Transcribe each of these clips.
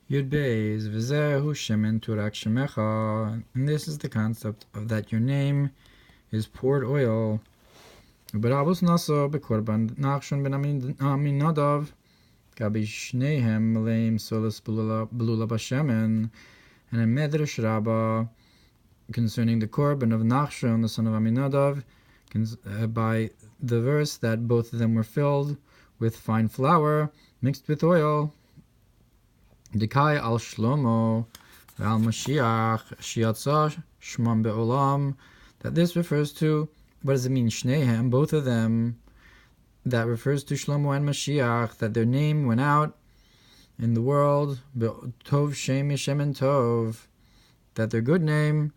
Yud Beis v'zehu shemen Torek shemecha, and this is the concept of that your name is poured oil. U'berabus naso bekorban nachshon ben Aminadav gabi shnehem meleim solas belula b'shemen, and in Medrash Rabbah concerning the korban of Nachshon, the son of Aminadav, by the verse that both of them were filled with fine flour mixed with oil. Dikai al Shlomo al Mashiach shiatza shmam be'olam, that this refers to, what does it mean, Shnehem, both of them, that refers to Shlomo and Mashiach, that their name went out in the world, Tov Shem Yeshem and Tov, that their good name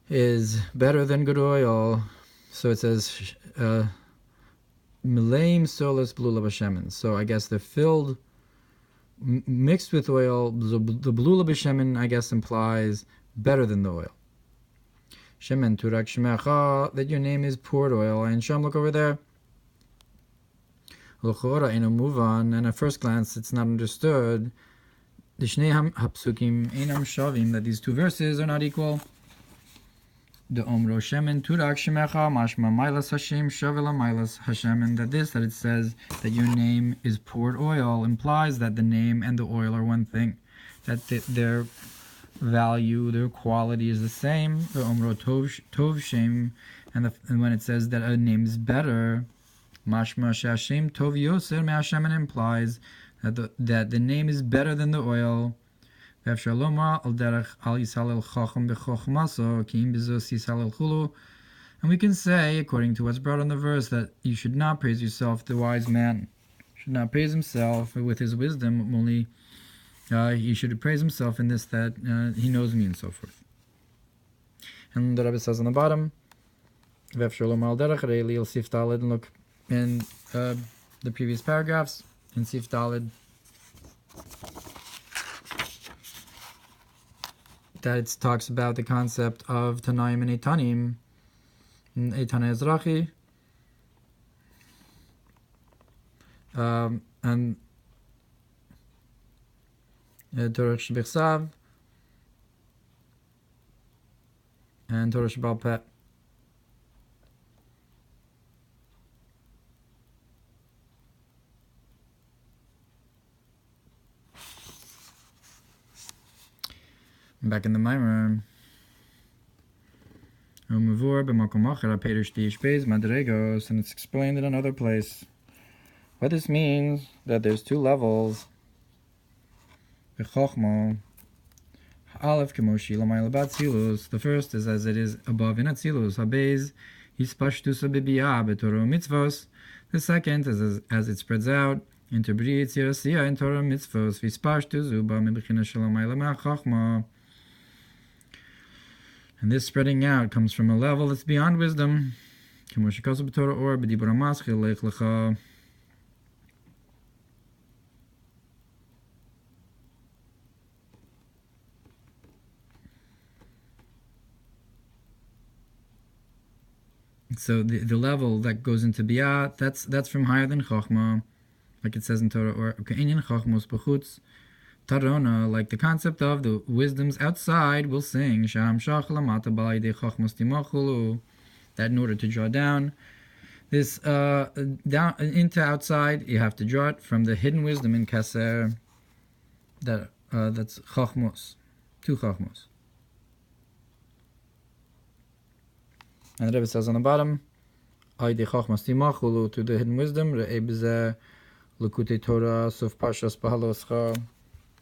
is better than good oil. So it says Mileim Solas Blula B'Shemen. So I guess they're filled, mixed with oil. The Blula B'Shemen, I guess, implies better than the oil. Shemen Torek Shemecha, that your name is poured oil. And Shem, look over there. And at first glance it's not understood. The Shnei Hapsukim Einam Shavim, that these two verses are not equal. The Omro Shemen Torek Shemecha Mashma Mailas Hashem Shavela Mailas Hashem, and that it says that your name is poured oil implies that the name and the oil are one thing, that their value, their quality is the same. The Omro Tov Shem, and when it says that a name is better, Mashma Shashem Tov Yoser Me'Hashem, implies that the name is better than the oil. And we can say, according to what's brought on the verse, that you should not praise yourself. The wise man should not praise himself with his wisdom, only he should praise himself in this, that he knows me, and so forth. And the Rebbe says on the bottom, and look in the previous paragraphs in Sif Daled, that it talks about the concept of Tanaim and Eitanim, Eitana Ezrachi, and Torah Shebechsav, and Torah Shebal Peh. Back in the Mamer, and it's explained in another place. What this means, that there's two levels. The first is as it is above in Atzilus. The second is as it spreads out into B'ri Yitzir in Torah mitzvos. And this spreading out comes from a level that's beyond wisdom. So the level that goes into Biyah, that's from higher than Chochmah, like it says in Torah, or Ka'inyan Chochmos B'chutz Tarona, like the concept of the wisdoms outside will sing, that in order to draw down this down into outside, you have to draw it from the hidden wisdom in Keser, that's Chachmos, two Chachmos. And the Rebbe says on the bottom, to the hidden wisdom, Lekutei Torah, Sof Parshas Bahaloscha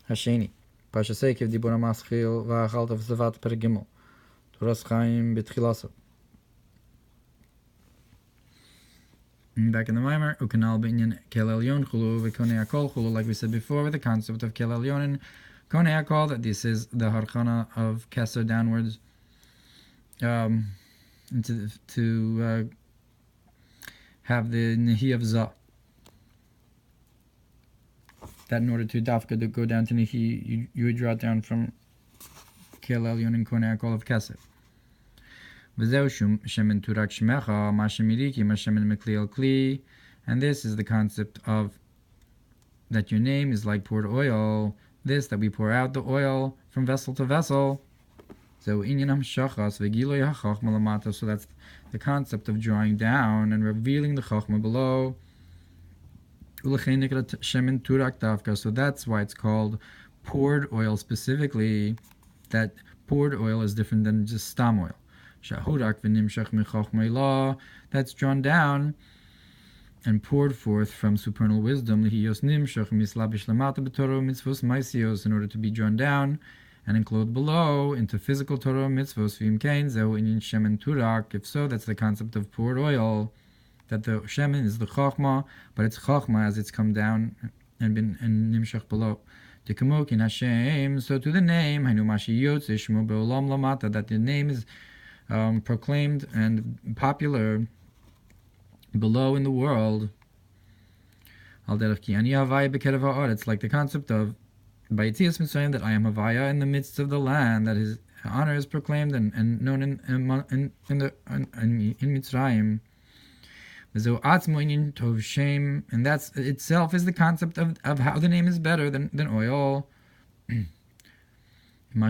Hasheni, Parshas Ekev Dibur HaMaschil V'Achalt of Zavat Per Gimel, Toras Chaim B'Tchilaso. Back in the Mamer, Ukanal B'Inyan Kel Elyon Chulu V'Konei Akol Chulu, like we said before, with the concept of Kel Elyon and Konei Akol, that this is the Harchana of Keser downwards, to have the Nehi of Zah. That in order to Dafka to go down to Nehi, you would draw it down from Kel Elyon and Konei Akol of Keser. And this is the concept of that your name is like poured oil, this, that we pour out the oil from vessel to vessel. So that's the concept of drawing down and revealing the chachma below. So that's why it's called poured oil specifically. That poured oil is different than just stam oil. That's drawn down and poured forth from supernal wisdom in order to be drawn down and enclosed below into physical Torah mitzvos. If so, that's the concept of poured oil, that the shemen is the chachma, but it's chachma as it's come down and been and nimshach below. So to the name, that the name is proclaimed and popular below in the world. It's like the concept of that I am Havaya in the midst of the land, that his honor is proclaimed and known in Mitzrayim. And that's itself is the concept of how the name is better than oil. The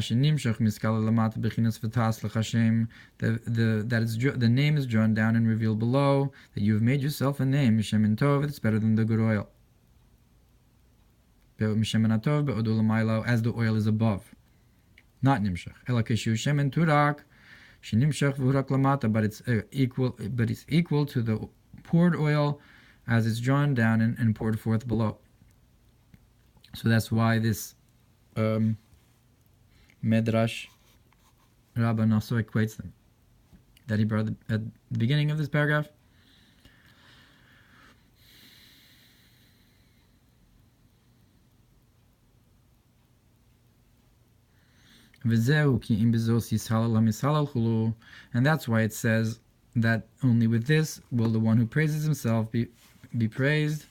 name is drawn down and revealed below, that you have made yourself a name, Shemin Tov, it's better than the good oil. As the oil is above, not nimshach. But it's equal to the poured oil as it's drawn down and poured forth below. So that's why this Medrash Rabban also equates them, that he brought at the beginning of this paragraph. And that's why it says that only with this will the one who praises himself be praised.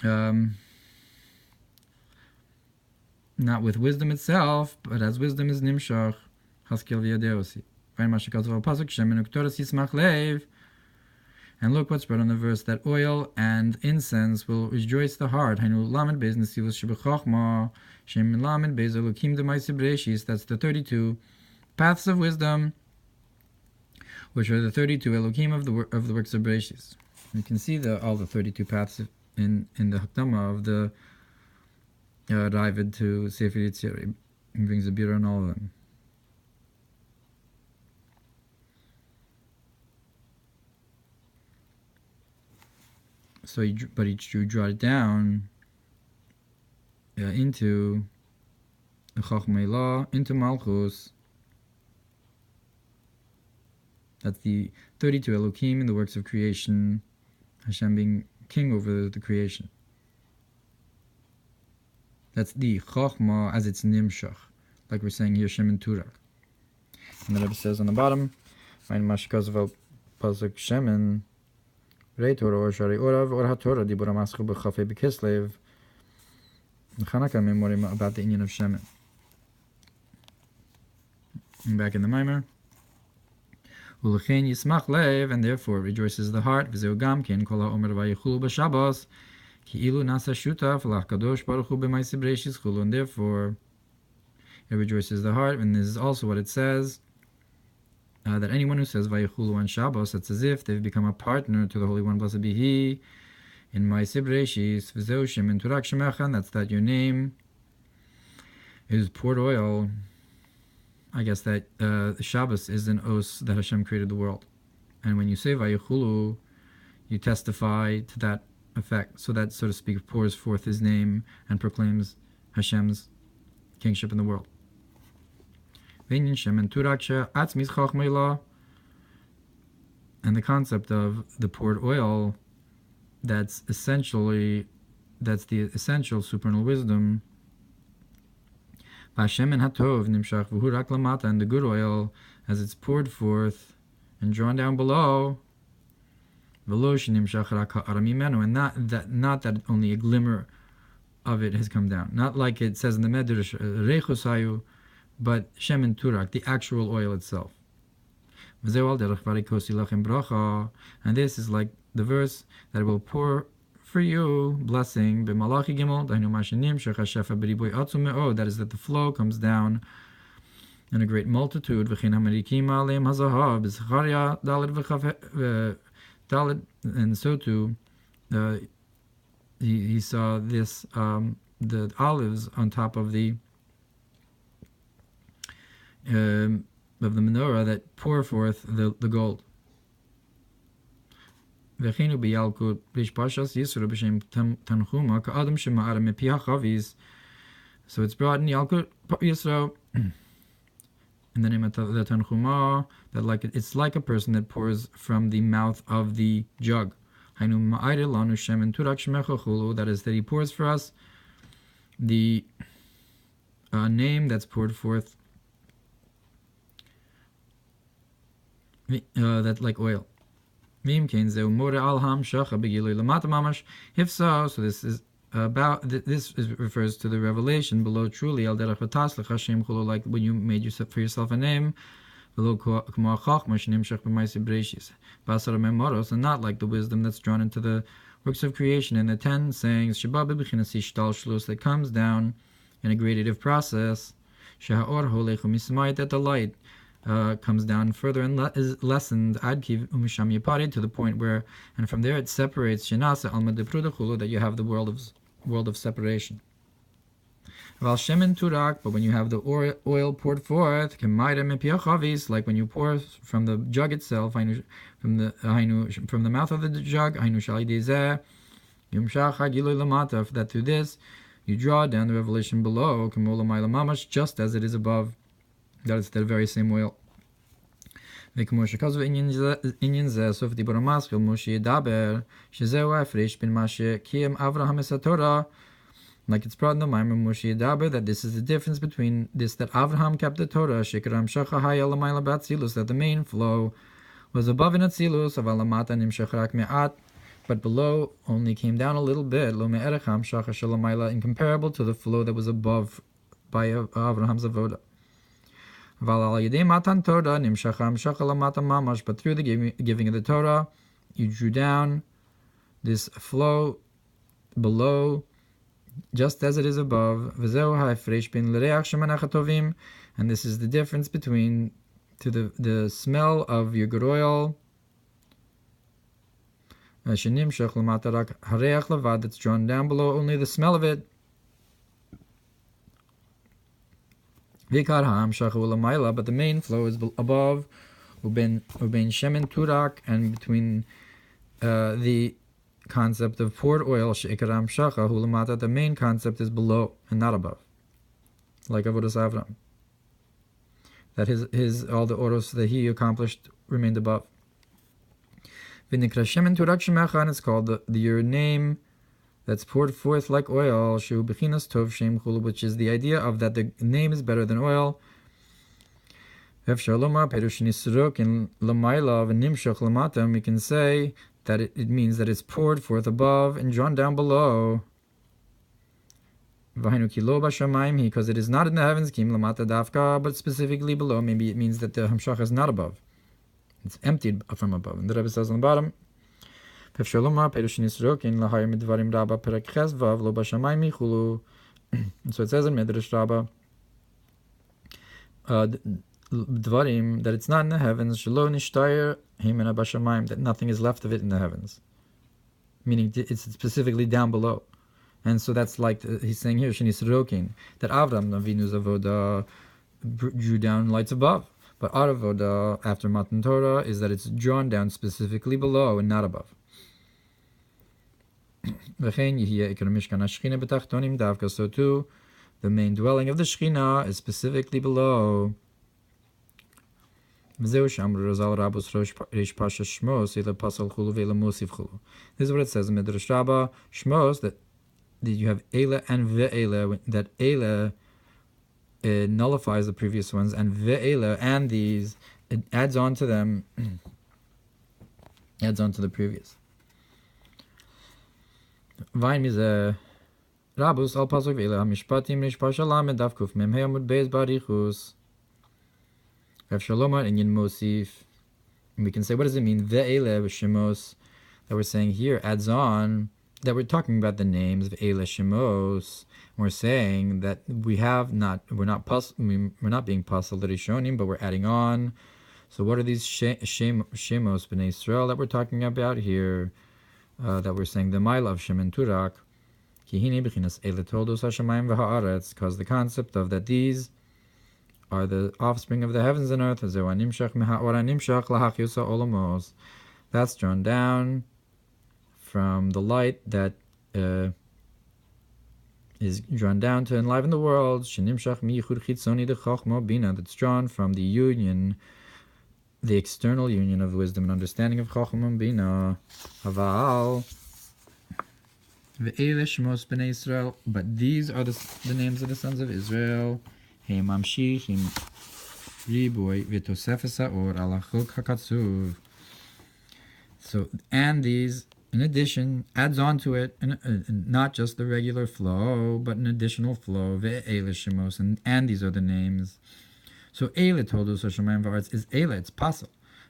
Not with wisdom itself, but as wisdom is nimshach, haskel v'yadeosi. And look what's spread on the verse, that oil and incense will rejoice the heart. That's the 32 paths of wisdom, which are the 32 Elohim of the works of Bereshis. You can see all the 32 paths in the Hakdama of the Ravid to Sefer Yitzir. He brings a birah on all of them. So he drew it down into the Chachmei Law, into Malchus. That's the 32 Elohim in the works of creation, Hashem being king over the creation. That's the Chachma as its Nimshach, like we're saying here, Shemin Turak. And the Rebbe says on the bottom, Mein Mashkazavel Pasuk Shemin, Rei Torah Ohr Hatorah Dibur HaMaschu B'Chafei B'Kislev, the Chanukah memory about the Inyan of Shemin. And back in the Mamer, Ulechein Yismach Lev, and therefore rejoices the heart, V'zeu Gamkin Kol HaOmer Vayichulu B'Shabbos, Ki'ilu Nasa Shutaf L'Hakadosh Baruch Hu B'Maaseh Bereshis Chulu, and therefore it rejoices the heart, and this is also what it says, that anyone who says Vayichulu on Shabbos, it's as if they've become a partner to the Holy One, blessed be He, in Maaseh Bereshis, V'zeu Shemin Torek Shemecha, and that's that your name is poured oil. I guess that Shabbos is an os that Hashem created the world. And when you say Vayichulu, you testify to that effect. So that, so to speak, pours forth His name and proclaims Hashem's kingship in the world. And the concept of the poured oil, that's the essential supernal wisdom. And the good oil, as it's poured forth and drawn down below, and not that only a glimmer of it has come down. Not like it says in the Medrash, but Shemin Turak, the actual oil itself. And this is like the verse that will pour for you blessing b'malachi gimel dainu mashanim shechashefa b'riboy atzum me'od, that is that the flow comes down in a great multitude. V'chein hamarikim aleim hazahav b'Zechariah daled daled, and so too he saw this the olives on top of the menorah that pour forth the gold. V'cheinu b'yalkut b'Parshas Yisro b'shem Tanchuma ka'adam shema'ara mepi hachaviz. So it's brought in Yalkut Yisro in the name of the Tanchuma that it's like a person that pours from the mouth of the jug. Hainu ma'ayre lanu shemen turak shemecha chulu, that is that he pours for us the name that's poured forth, that like oil. If so, this is about refers to the revelation below. Truly, like when you made for yourself a name, and not like the wisdom that's drawn into the works of creation in the 10 sayings that comes down in a gradative process, that the light comes down further and is lessened to the point where, and from there it separates that you have the world of separation. But when you have the oil poured forth, like when you pour from the jug itself, from the mouth of the jug, that through this you draw down the revelation below, just as it is above. That is the very same oil. Like it's brought in the Mamer Moshe Daber that this is the difference between this, that Avraham kept the Torah, that the main flow was above in Atzilus, but below only came down a little bit, incomparable to the flow that was above by Avraham's avoda. But through the giving of the Torah, you drew down this flow below, just as it is above. And this is the difference between to the smell of your good oil, that's drawn down below, only the smell of it. But the main flow is above, uben shemen turak, and between the concept of poured oil, the main concept is below and not above, like avodas Avram. That his all the oros that he accomplished remained above. And it's called your name that's poured forth like oil, which is the idea of that the name is better than oil. We can say that it means that it's poured forth above and drawn down below. Because it is not in the heavens, but specifically below. Maybe it means that the hamshach is not above. It's emptied from above. And the Rebbe says on the bottom, so it says in Midrash Rabbah, Dvarim, that it's not in the heavens, that nothing is left of it in the heavens. Meaning it's specifically down below. And so that's like he's saying here, that Avram Avinu's avoda drew down lights above. But our avoda after Matan Torah is that it's drawn down specifically below and not above. So too, the main dwelling of the Shekhinah is specifically below. This is what it says in Midrash Rabbah, Shemos, that you have Eila and Ve'ela, that Eila nullifies the previous ones, and Ve'ela and these, it adds on to them, adds on to the previous. Vayn mize Rabus al pasuk Ve'ela mishpatim mishpash alam daf kuf mem hayamud beis barichus. Rav Shalomar Inyan Mosif. And we can say, what does it mean? Ve'ele Shemos that we're saying here adds on that we're talking about the names of Eile Shemos. We're saying that we're not being pasal l'rishonim, but we're adding on. So what are these Shemos b'nei Yisrael that we're talking about here? That we're saying the Maila of Shem and Turak, Kihini b'chinas Eile toldos hashamayim v'haaretz, because the concept of that these are the offspring of the heavens and earth, that's drawn down from the light that is drawn down to enliven the world, that's drawn from the union, the external union of wisdom and understanding of Chacham and Bina. Aval ve'ele shemos b'nei Yisrael, but these are the names of the sons of Israel. Hey mamshich im riboy v'tosefes ha'or al hachok hakatzuv. So, and these, in addition, adds on to it, not just the regular flow, but an additional flow, ve'ele shemos, and these are the names. So, Eile toldos hashamayim v'aretz is Eile, it's pasal.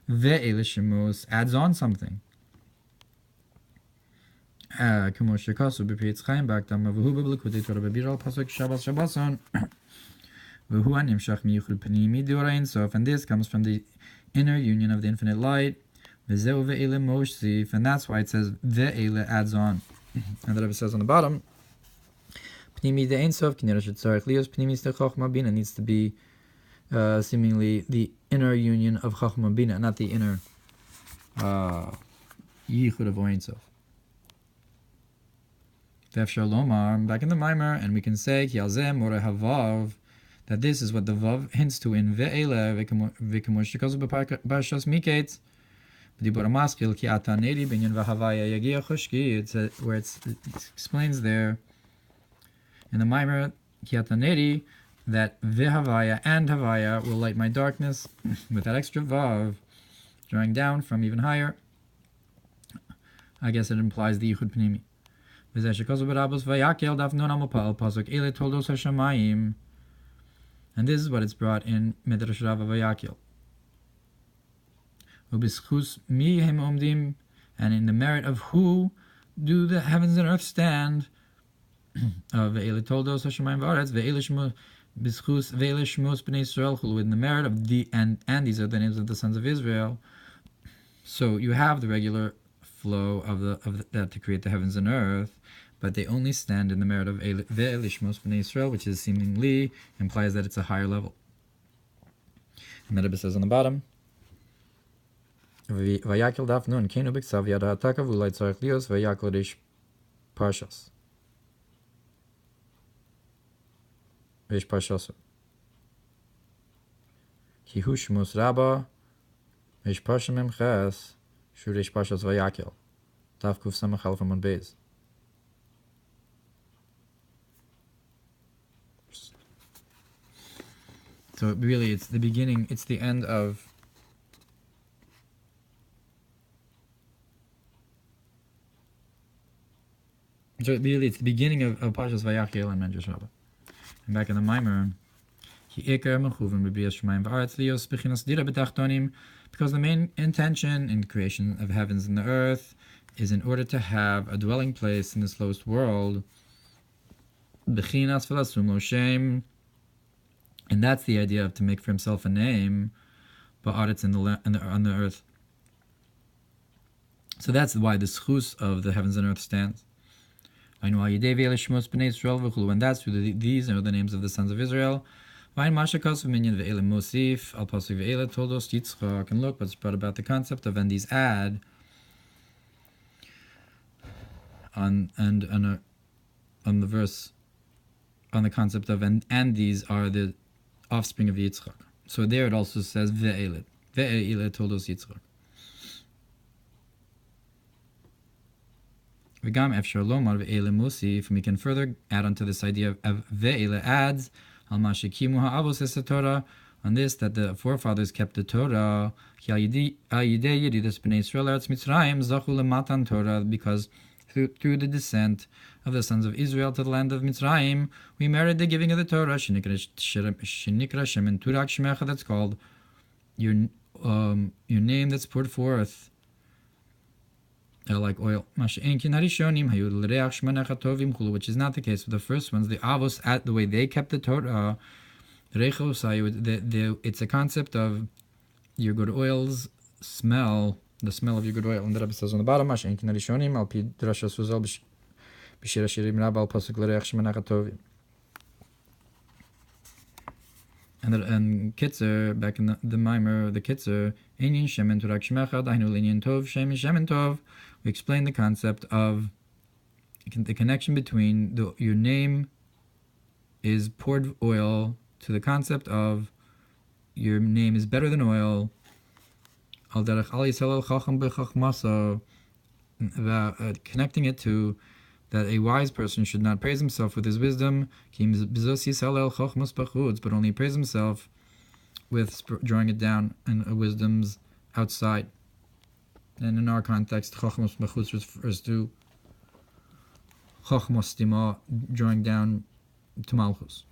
Ve'ele shemos adds on something. K'mo shekasu b'pritz chaim b'akdam v'hu b'blekutei Torah b'biral pasuk Shabbos Shabboson v'hu animshach miyuchud pnimi d'ora ein sof, and this comes from the inner union of the infinite light. V'zeu ve'ele moshzif, and that's why it says ve'ele adds on. And the Rebbe says on the bottom, pnimi d'ein sof kinera shetzarech lios pnimi stechochma bina, needs to be seemingly the inner union of Chachma Bina, not the inner Yichud of Ein Sof. V'efshar lomar, back in the Mamer, and we can say Ki al zeh moreh havav, that this is what the vav hints to in ve'ele v'kemosh shekazu b'Parshas Miketz v'dibur hamaskil ki ata neri binyan v'havaya yagia choshki, where it explains there in the Mamer Ki ata neri that v'havaya and havaya will light my darkness, with that extra vav drawing down from even higher. I guess it implies the yichud pnimi. V'zeh shekazu b'rabos vayakel daf nun amopal pasuk Eile toldos hashamayim, and this is what it's brought in Midrash Rav vayakel. U'bischus mi hem omdim, and in the merit of who do the heavens and earth stand. Ve'ele toldos hashamayim v'aretz ve'ele shmo bischus ve'ele shmos b'nei Yisrael chulu, in the merit of the and these are the names of the sons of Israel. So you have the regular flow of that to create the heavens and earth, but they only stand in the merit of ve'ele shmos b'nei Yisrael, which is seemingly implies that it's a higher level. And the Rebbe says on the bottom, Vayakel daf nun kenu b'ksav yad ha'ataka v'ulay tzarech lios vayakel rish Parshas. Rish Parshas. Ki hu shmos rabba rish Parsha mem ches shu rish Parshas vayakel. Daf kuf samach alef amud beis. So really it's the beginning, it's the end of it's the beginning of Parshas Vayakel and Medrash Rabbah. And back in the Mamer, because the main intention in creation of heavens and the earth is in order to have a dwelling place in this lowest world. And that's the idea of to make for himself a name, but on the earth. So that's why the schus of the heavens and earth stands. And that's through these are the names of the sons of Israel. And look what's brought about the concept of and these add on the verse, on the concept of and these are the offspring of Yitzchak. So there it also says ve'ele toldos Yitzchak. And we can further add on to this idea of ve'ele adds on this that the forefathers kept the Torah because through the descent of the sons of Israel to the land of Mitzrayim, we merit the giving of the Torah. That's called your name that's poured forth. like oil. Which is not the case with the first ones. The Avos, at the way they kept the Torah, it's a concept of your good oils smell, the smell of your good oil. And the Rebbe says on the bottom, and Kitzer, back in the Mamer, the Kitzer, Einyan Shemen Torah Shmecha, Dainu Einyan Tov, Shem Shemen Tov. We explain the concept of the connection between your name is poured oil to the concept of your name is better than oil. Connecting it to that a wise person should not praise himself with his wisdom, but only praise himself with drawing it down and wisdom's outside. And in our context, chachmos b'chutz refers to chachmos stima, drawing down to malchus.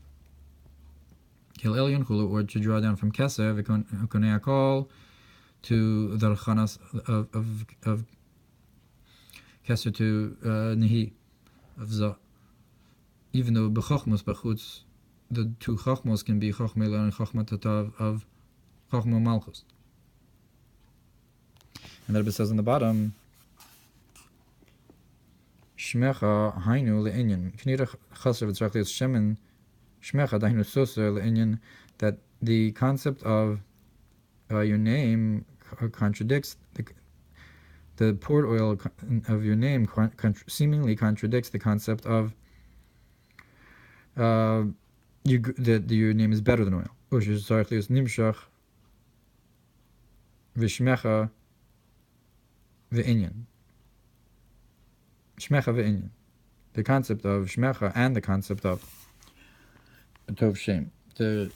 Kil elyon chulu, or to draw down from keser v'konei akol to the chanas of keser to nehi of za. Even though b'chachmos b'chutz, the two chachmos can be chachma elyon and chachma tatav of chachma malchus. And the Rebbe says on the bottom, Shmecha hainu le'inyan. Knira chaser v'tzrach li'os shemen Shmecha dainu soser le'inyan, that the concept of your name contradicts the poured oil of your name seemingly contradicts the concept of that your name is better than oil. V'tzrach li'os nimshach v'shmecha v'inyan. Shmecha v'inyan. The concept of shmecha and the concept of tov shem, to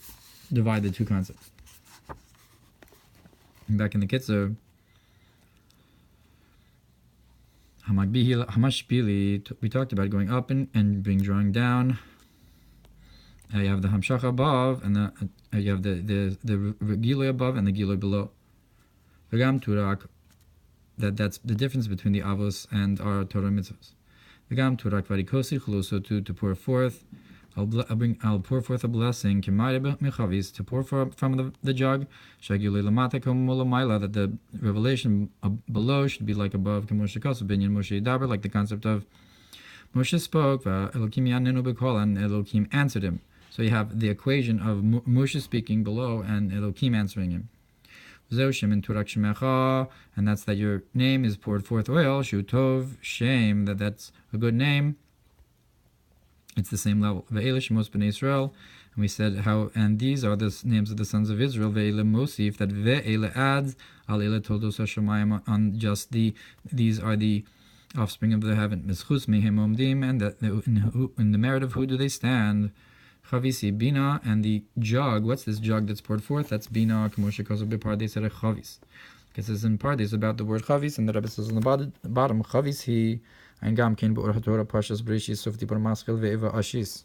divide the two concepts. And back in the Kitzer, Hamashpili, we talked about going up and being drawing down. You have the hamshach above, and you have the gilui above and the gilui below. V'gam turak, that's the difference between the avos and our Torah mitzvahs. V'gam turak varikosi chuluso, to pour forth. I'll pour forth a blessing, to pour from the jug, that the revelation below should be like above, like the concept of Moshe spoke, and Elohim answered him. So you have the equation of Moshe speaking below and Elohim answering him. And that's that your name is poured forth oil, Shu Tov, shame, that's a good name. It's the same level. Ve'ela Shemos b'nei Israel, and we said how, and these are the names of the sons of Israel. Ve'ela Mosif, that ve'ela adds al ela toldos hashamayim, on just these are the offspring of the heaven. Mischus mehem omdim, and that in the merit of who do they stand? Chavisi bina, and the jug. What's this jug that's poured forth? That's bina. K'moshe kosav bepardes ere chavis. Because it's in pardes about the word chavis, and the Rebbe says on the bottom chavis he. And gam ken Ohr Hatorah Parshas Breshis Softi Parmaschil ve'eva ashis.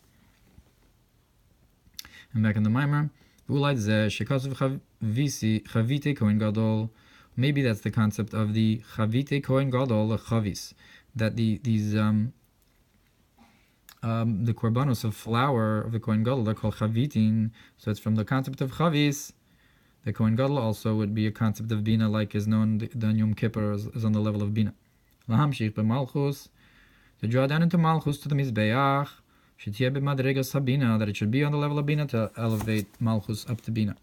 And back in the Mamer, Ulai ze shekasuv chavite kohen gadol. Maybe that's the concept of the chavite kohen gadol chavis, that these the korbanos of flour of the kohen gadol are called chavitin. So it's from the concept of chavis. The kohen gadol also would be a concept of bina, like is known the Yom Kippur is on the level of bina. Lahamshich b'malchus, to draw down into malchus to the mizbeach, shetieh b'madregas habina, that it should be on the level of bina to elevate malchus up to bina.